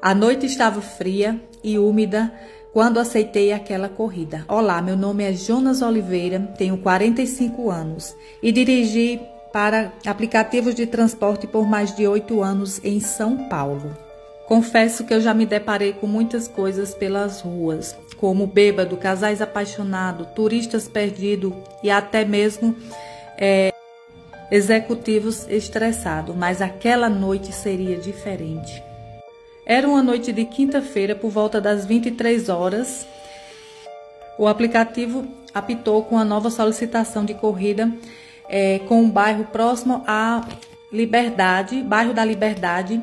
A noite estava fria e úmida quando aceitei aquela corrida. Olá, meu nome é Jonas Oliveira, tenho 45 anos e dirigi para aplicativos de transporte por mais de 8 anos em São Paulo. Confesso que eu já me deparei com muitas coisas pelas ruas, como bêbado, casais apaixonados, turistas perdidos e até mesmo executivos estressados, mas aquela noite seria diferente. Era uma noite de quinta-feira, por volta das 23 horas. O aplicativo apitou com a nova solicitação de corrida com um bairro próximo à Liberdade, bairro da Liberdade.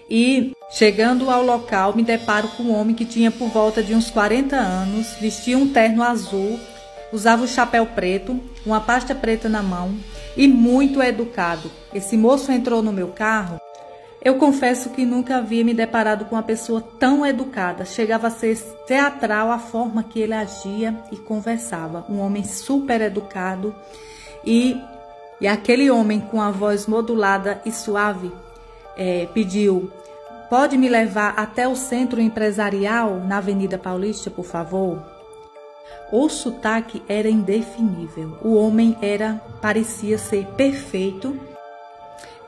E chegando ao local, me deparo com um homem que tinha por volta de uns 40 anos, vestia um terno azul, usava um chapéu preto, uma pasta preta na mão e muito educado. Esse moço entrou no meu carro. Eu confesso que nunca havia me deparado com uma pessoa tão educada. Chegava a ser teatral a forma que ele agia e conversava. Um homem super educado e aquele homem com a voz modulada e suave pediu: pode me levar até o centro empresarial na Avenida Paulista, por favor? O sotaque era indefinível. O homem parecia ser perfeito.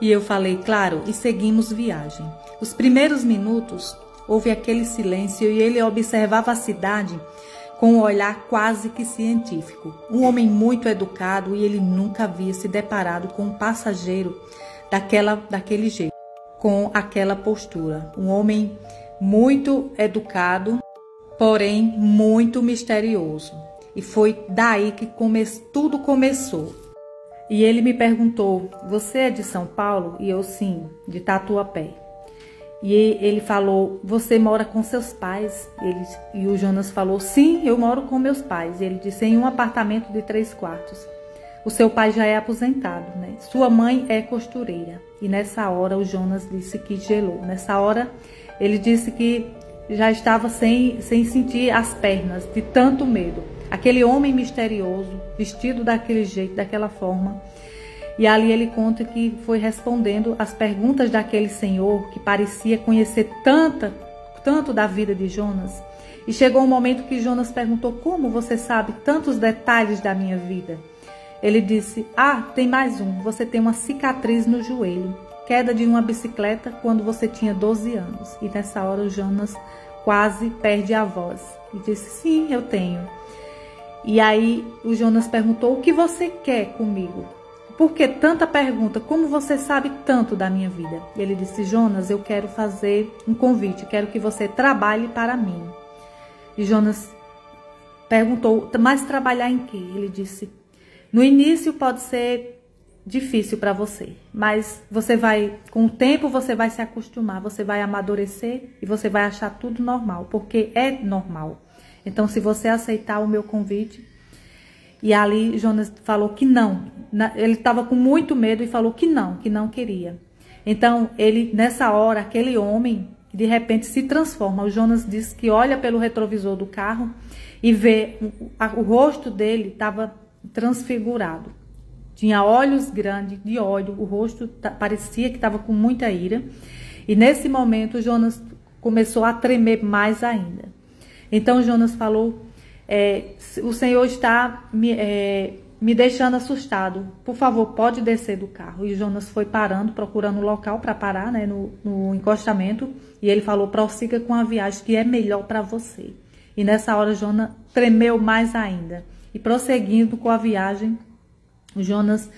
E eu falei, claro, e seguimos viagem. Os primeiros minutos, houve aquele silêncio e ele observava a cidade com um olhar quase que científico. Um homem muito educado e ele nunca havia se deparado com um passageiro daquele jeito, com aquela postura. Um homem muito educado, porém muito misterioso. E foi daí que tudo começou. E ele me perguntou, você é de São Paulo? E eu, sim, de Tatuapé. E ele falou, você mora com seus pais? E o Jonas falou, sim, eu moro com meus pais. E ele disse, em um apartamento de 3 quartos. O seu pai já é aposentado, né? Sua mãe é costureira. E nessa hora o Jonas disse que gelou. Nessa hora ele disse que já estava sem sentir as pernas, de tanto medo. Aquele homem misterioso, vestido daquele jeito, daquela forma. E ali ele conta que foi respondendo as perguntas daquele senhor que parecia conhecer tanto da vida de Jonas. E chegou um momento que Jonas perguntou, como você sabe tantos detalhes da minha vida? Ele disse, tem mais um, você tem uma cicatriz no joelho, queda de uma bicicleta quando você tinha 12 anos. E nessa hora o Jonas quase perde a voz. E disse, sim, eu tenho. E aí o Jonas perguntou, o que você quer comigo? Por que tanta pergunta? Como você sabe tanto da minha vida? E ele disse, Jonas, eu quero fazer um convite, quero que você trabalhe para mim. E Jonas perguntou, mas trabalhar em quê? Ele disse, no início pode ser difícil para você, mas com o tempo você vai se acostumar, você vai amadurecer e você vai achar tudo normal, porque é normal. Então, se você aceitar o meu convite... E ali Jonas falou que não. Ele estava com muito medo e falou que não queria. Então, nessa hora, aquele homem, de repente, se transforma. O Jonas disse que olha pelo retrovisor do carro e vê o rosto dele estava transfigurado. Tinha olhos grandes de ódio, o rosto parecia que estava com muita ira. E nesse momento, Jonas começou a tremer mais ainda. Então Jonas falou, o Senhor está me deixando assustado, por favor, pode descer do carro. E Jonas foi parando, procurando um local para parar, né, no encostamento. E ele falou, prossiga com a viagem, que é melhor para você. E nessa hora Jonas tremeu mais ainda. E prosseguindo com a viagem, Jonas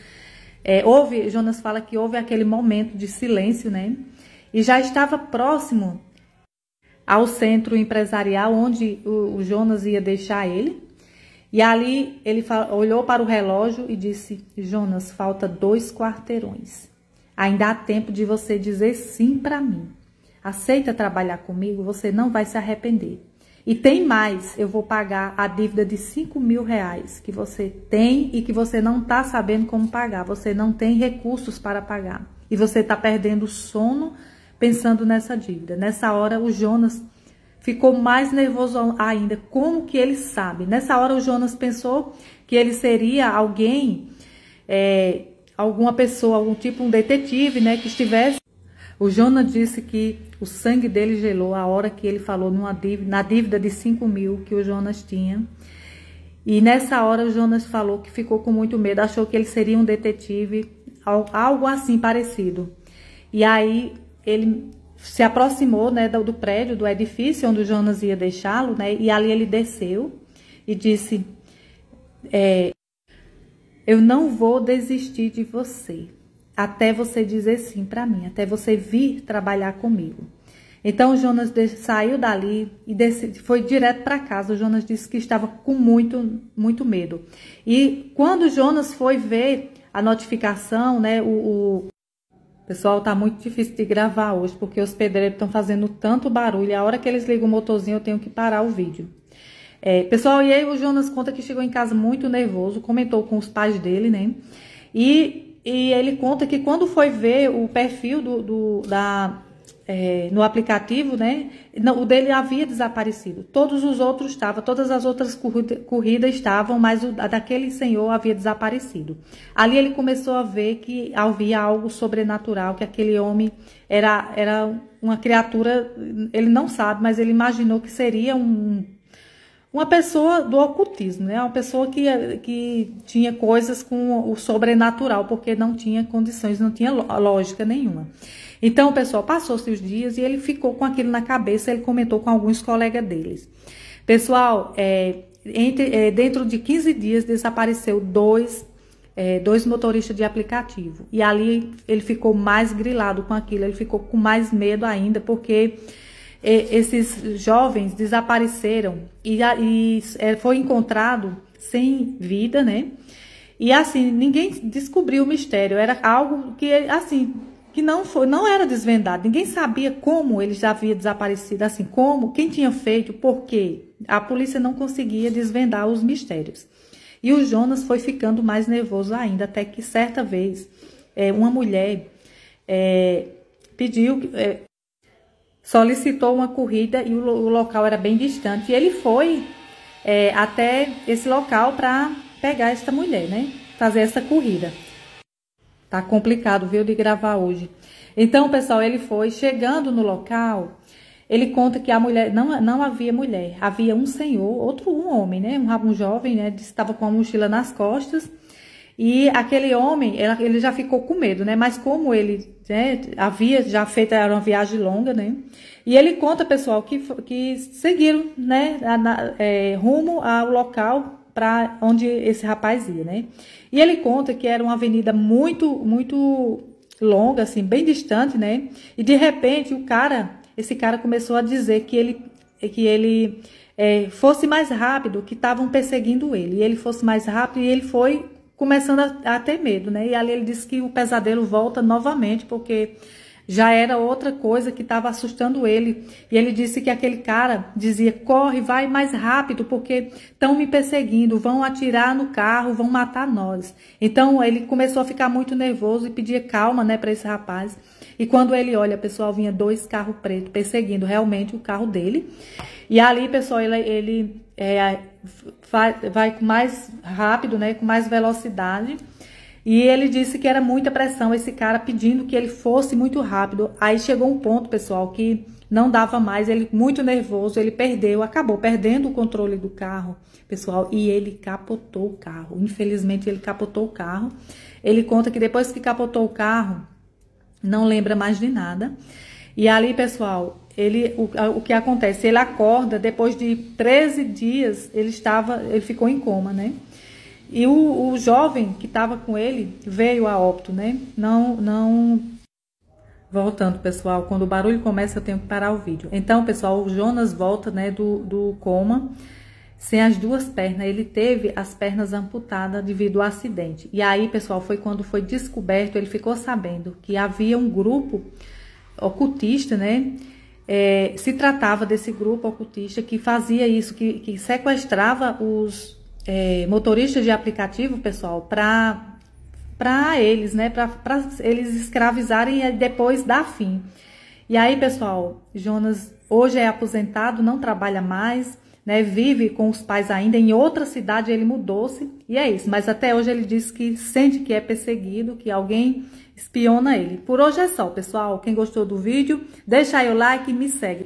fala que houve aquele momento de silêncio, né? E já estava próximo ao centro empresarial onde o Jonas ia deixar ele. E ali ele olhou para o relógio e disse, Jonas, falta 2 quarteirões. Ainda há tempo de você dizer sim para mim. Aceita trabalhar comigo, você não vai se arrepender. E tem mais, eu vou pagar a dívida de 5 mil reais que você tem e que você não está sabendo como pagar. Você não tem recursos para pagar. E você está perdendo o sono pensando nessa dívida. Nessa hora o Jonas ficou mais nervoso ainda. Como que ele sabe? Nessa hora o Jonas pensou que ele seria alguém, alguma pessoa, algum tipo, um detetive, né, que estivesse O Jonas disse que o sangue dele gelou a hora que ele falou na dívida de 5 mil que o Jonas tinha. E nessa hora o Jonas falou que ficou com muito medo, achou que ele seria um detetive, algo assim parecido. E aí ele se aproximou, né, do prédio, do edifício onde o Jonas ia deixá-lo, né, e ali ele desceu e disse, eu não vou desistir de você, até você dizer sim para mim, até você vir trabalhar comigo. Então o Jonas saiu dali e foi direto para casa. O Jonas disse que estava com muito medo. E quando o Jonas foi ver a notificação, né, pessoal, tá muito difícil de gravar hoje, porque os pedreiros estão fazendo tanto barulho. A hora que eles ligam o motorzinho, eu tenho que parar o vídeo. Pessoal, e aí o Jonas conta que chegou em casa muito nervoso, comentou com os pais dele, né? E ele conta que quando foi ver o perfil no aplicativo, né? O dele havia desaparecido. Todos os outros estavam, todas as outras corridas estavam, mas a daquele senhor havia desaparecido. Ali ele começou a ver que havia algo sobrenatural, que aquele homem era uma criatura, ele não sabe, mas ele imaginou que seria uma pessoa do ocultismo, né? Uma pessoa que tinha coisas com o sobrenatural, porque não tinha condições, não tinha lógica nenhuma. Então, pessoal, passou-se os dias e ele ficou com aquilo na cabeça, ele comentou com alguns colegas deles. Pessoal, dentro de 15 dias desapareceu dois motoristas de aplicativo. E ali ele ficou mais grilado com aquilo, ele ficou com mais medo ainda, porque esses jovens desapareceram e foi encontrado sem vida, né? E assim, ninguém descobriu o mistério, era algo que, assim, que não era desvendado, ninguém sabia como ele já havia desaparecido, assim, como, quem tinha feito, por quê. A polícia não conseguia desvendar os mistérios. E o Jonas foi ficando mais nervoso ainda, até que certa vez uma mulher solicitou uma corrida e o local era bem distante. E ele foi até esse local para pegar essa mulher, né? Fazer essa corrida. Tá complicado, viu, de gravar hoje. Então, pessoal, ele foi chegando no local. Ele conta que a mulher não havia mulher, havia um senhor, um homem, né? Um jovem, né? Estava com a mochila nas costas. E aquele homem, ele já ficou com medo, né? Mas como ele, né, havia já feito, era uma viagem longa, né? E ele conta, pessoal, que seguiram, né, rumo ao local para onde esse rapaz ia, né? E ele conta que era uma avenida muito longa, assim, bem distante, né? E de repente esse cara começou a dizer que ele fosse mais rápido, que estavam perseguindo ele. E ele fosse mais rápido e ele foi começando a ter medo, né? E ali ele disse que o pesadelo volta novamente, porque já era outra coisa que estava assustando ele. E ele disse que aquele cara dizia, corre, vai mais rápido, porque estão me perseguindo, vão atirar no carro, vão matar nós. Então ele começou a ficar muito nervoso e pedia calma, né, para esse rapaz. E quando ele olha, pessoal, vinha 2 carros pretos perseguindo realmente o carro dele. E ali, pessoal, ele vai com mais rápido, né, com mais velocidade. E ele disse que era muita pressão, esse cara pedindo que ele fosse muito rápido. Aí chegou um ponto, pessoal, que não dava mais, ele muito nervoso, ele acabou perdendo o controle do carro, pessoal, e ele capotou o carro. Infelizmente, ele capotou o carro. Ele conta que depois que capotou o carro, não lembra mais de nada. E ali, pessoal, o que acontece? Ele acorda, depois de 13 dias, ele ficou em coma, né? E o jovem que estava com ele veio a óbito, né? Voltando, pessoal, quando o barulho começa eu tenho que parar o vídeo. Então, pessoal, o Jonas volta, né, do coma sem as 2 pernas. Ele teve as pernas amputadas devido ao acidente. E aí, pessoal, foi quando foi descoberto, ele ficou sabendo que havia um grupo ocultista, né? Se tratava desse grupo ocultista que fazia isso, que sequestrava os motoristas de aplicativo, pessoal, para eles, né, para eles escravizarem e depois dar fim. E aí, pessoal, Jonas hoje é aposentado, não trabalha mais, né? Vive com os pais ainda em outra cidade, ele mudou-se e é isso. Mas até hoje ele diz que sente que é perseguido, que alguém espiona ele. Por hoje é só, pessoal. Quem gostou do vídeo, deixa aí o like e me segue.